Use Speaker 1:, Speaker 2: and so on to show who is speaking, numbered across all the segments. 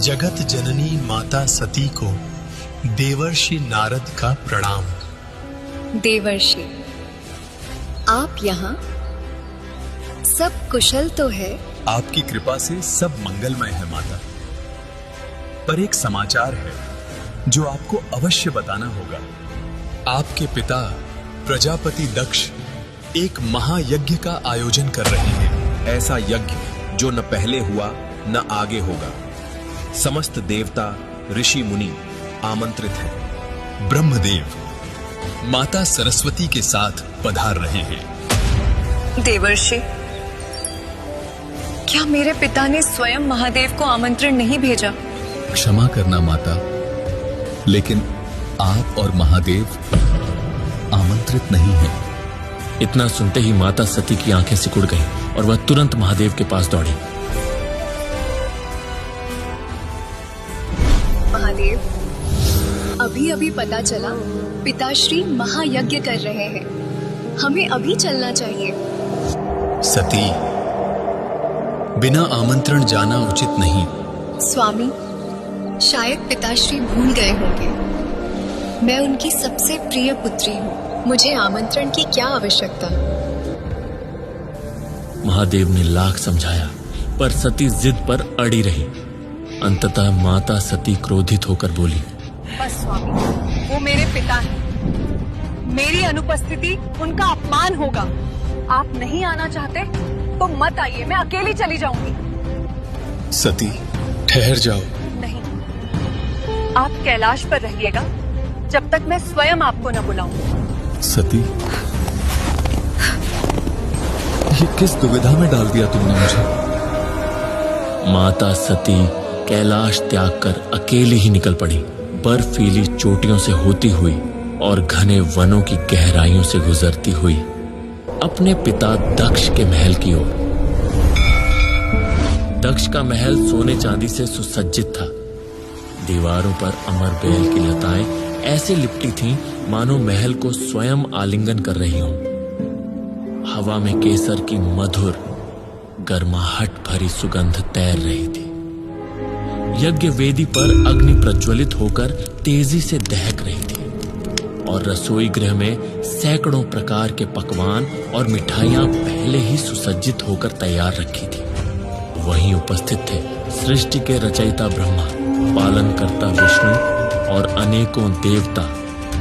Speaker 1: जगत जननी माता सती को देवर्षि नारद का प्रणाम।
Speaker 2: देवर्षि, आप यहाँ? सब कुशल तो है?
Speaker 3: आपकी कृपा से सब मंगलमय है माता, पर एक समाचार है जो आपको अवश्य बताना होगा। आपके पिता प्रजापति दक्ष एक महायज्ञ का आयोजन कर रहे हैं।
Speaker 4: ऐसा यज्ञ जो न पहले हुआ न आगे होगा। समस्त देवता ऋषि मुनि आमंत्रित हैं।
Speaker 3: ब्रह्मदेव माता सरस्वती के साथ पधार रहे हैं।
Speaker 2: देवर्षि, क्या मेरे पिता ने स्वयं महादेव को आमंत्रण नहीं भेजा?
Speaker 3: क्षमा करना माता, लेकिन आप और महादेव आमंत्रित नहीं हैं।
Speaker 5: इतना सुनते ही माता सती की आंखें सिकुड़ गईं और वह तुरंत महादेव के पास दौड़ी।
Speaker 2: महादेव, अभी अभी पता चला पिताश्री महायज्ञ कर रहे हैं। हमें अभी चलना चाहिए।
Speaker 3: सती, बिना आमंत्रण जाना उचित नहीं।
Speaker 2: स्वामी, शायद पिताश्री भूल गए होंगे। मैं उनकी सबसे प्रिय पुत्री हूँ। मुझे आमंत्रण की क्या आवश्यकता?
Speaker 5: महादेव ने लाख समझाया, पर सती जिद पर अड़ी रही। अंततः माता सती क्रोधित होकर बोली,
Speaker 2: बस स्वामी, वो मेरे पिता हैं। मेरी अनुपस्थिति उनका अपमान होगा। आप नहीं आना चाहते तो मत आइए, मैं अकेली चली जाऊंगी।
Speaker 3: सती, ठहर जाओ।
Speaker 2: नहीं, आप कैलाश पर रहिएगा जब तक मैं स्वयं आपको न बुलाऊं।
Speaker 3: सती, ये किस दुविधा में डाल दिया तुमने मुझे?
Speaker 5: माता सती कैलाश त्याग कर अकेली ही निकल पड़ी, बर्फीली चोटियों से होती हुई और घने वनों की गहराइयों से गुजरती हुई अपने पिता दक्ष के महल की ओर। दक्ष का महल सोने चांदी से सुसज्जित था। दीवारों पर अमर बेल की लताएं ऐसे लिपटी थीं मानो महल को स्वयं आलिंगन कर रही हों। हवा में केसर की मधुर गर्माहट भरी सुगंध तैर रही थी। यज्ञ वेदी पर अग्नि प्रज्वलित होकर तेजी से दहक रही थी और रसोई गृह में सैकड़ों प्रकार के पकवान और मिठाइयां पहले ही सुसज्जित होकर तैयार रखी थी। वहीं उपस्थित थे सृष्टि के रचयिता ब्रह्मा, पालनकर्ता विष्णु और अनेकों देवता,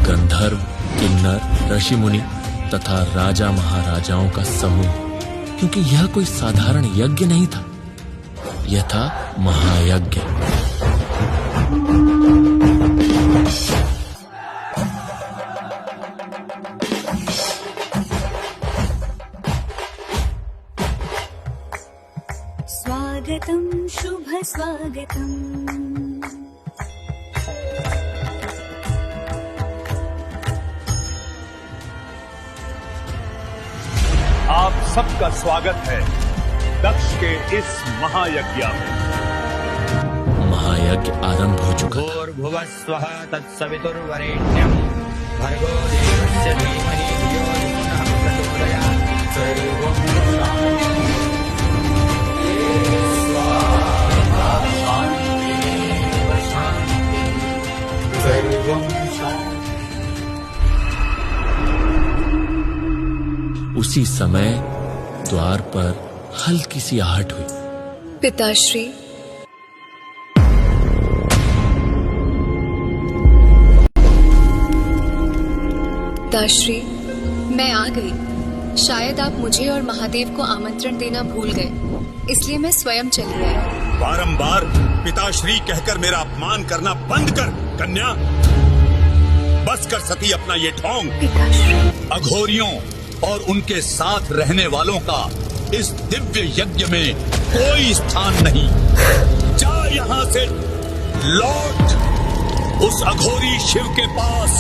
Speaker 5: गंधर्व, किन्नर, ऋषि मुनि तथा राजा महाराजाओं का समूह। क्योंकि यह कोई साधारण यज्ञ नहीं था, यह था महायज्ञ।
Speaker 6: स्वागतम शुभ स्वागतम।
Speaker 7: आप सबका स्वागत है दक्ष के इस महायज्ञ में।
Speaker 5: महायज्ञ आरंभ हो चुका था।
Speaker 8: भूर्भुवस्वः तत्सवितुर्वरेण्यं भर्गो देवस्य धीमहि धियो यो नः प्रचोदयात्। सर्वं
Speaker 5: उसी समय द्वार पर हल्की सी आहट हुई।
Speaker 2: पिताश्री, पिताश्री, मैं आ गई। शायद आप मुझे और महादेव को आमंत्रण देना भूल गए, इसलिए मैं स्वयं चली आई।
Speaker 7: बारंबार पिताश्री कहकर मेरा अपमान करना बंद कर कन्या। बस कर सती अपना ये ढोंग।
Speaker 2: पिताश्री,
Speaker 7: अघोरियों और उनके साथ रहने वालों का इस दिव्य यज्ञ में कोई स्थान नहीं। जा यहाँ से, लौट उस अघोरी शिव के पास।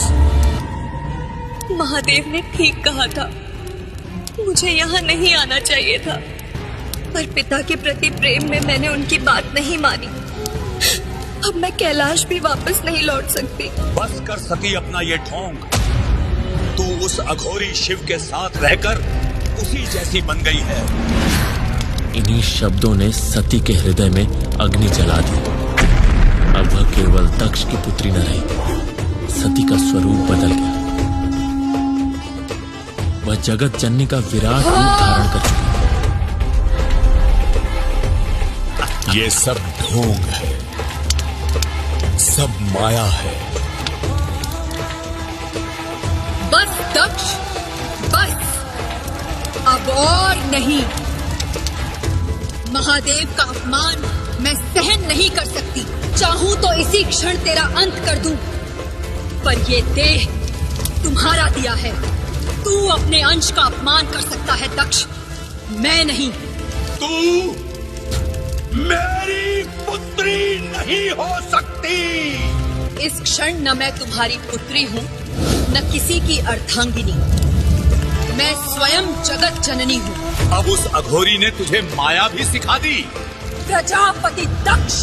Speaker 2: महादेव ने ठीक कहा था, मुझे यहाँ नहीं आना चाहिए था, पर पिता के प्रति प्रेम में मैंने उनकी बात नहीं मानी। अब मैं कैलाश भी वापस नहीं लौट सकती।
Speaker 7: बस कर सती अपना ये ढोंग। तू उस अघोरी शिव के साथ रहकर उसी जैसी बन गई है।
Speaker 5: इन्हीं शब्दों ने सती के हृदय में अग्नि जला दी। अब वह केवल दक्ष की पुत्री न रही, सती का स्वरूप बदल गया। वह जगत जननी का विराट रूप धारण कर चुकी।
Speaker 3: ये सब ढोंग है, सब माया है।
Speaker 2: बस दक्ष, बस, अब और नहीं। महादेव का अपमान मैं सहन नहीं कर सकती। चाहूं तो इसी क्षण तेरा अंत कर दूं, पर ये देह तुम्हारा दिया है। तू अपने अंश का अपमान कर सकता है दक्ष, मैं नहीं।
Speaker 7: तू मेरी पुत्री नहीं हो सकती।
Speaker 2: इस क्षण न मैं तुम्हारी पुत्री हूँ, न किसी की अर्धांगिनी। मैं स्वयं जगत जननी हूँ।
Speaker 7: अब उस अघोरी ने तुझे माया भी सिखा दी।
Speaker 2: प्रजापति दक्ष,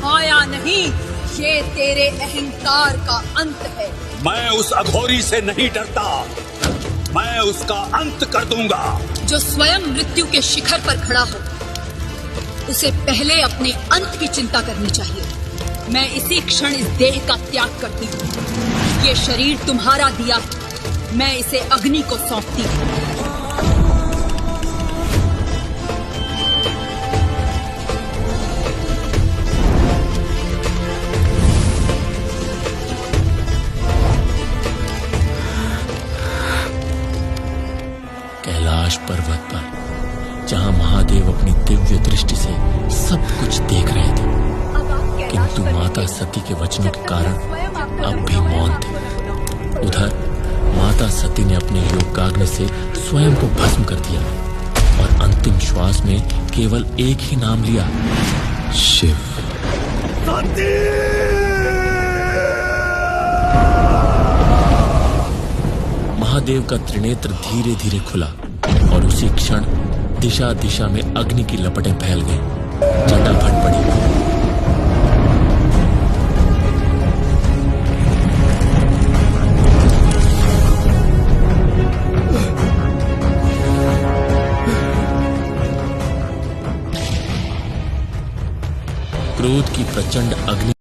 Speaker 2: माया नहीं, ये तेरे अहंकार का अंत है।
Speaker 7: मैं उस अघोरी से नहीं डरता, मैं उसका अंत कर दूंगा।
Speaker 2: जो स्वयं मृत्यु के शिखर पर खड़ा हो, उसे पहले अपने अंत की चिंता करनी चाहिए। मैं इसी क्षण इस देह का त्याग करती हूँ। ये शरीर तुम्हारा दिया है, मैं इसे अग्नि को सौंपती हूँ।
Speaker 5: कैलाश पर्वत पर जहां महादेव अपनी दिव्य दृष्टि से सब कुछ देख रहे थे, किंतु माता सती के वचनों के कारण अब भी मौन थे। उधर माता सती ने अपने योगाग्नि से स्वयं को भस्म कर दिया और अंतिम श्वास में केवल एक ही नाम लिया, शिव। महादेव का त्रिनेत्र धीरे धीरे खुला और उसी क्षण दिशा दिशा में अग्नि की लपटें फैल गईं, जटा फट पड़ी। क्रोध की प्रचंड अग्नि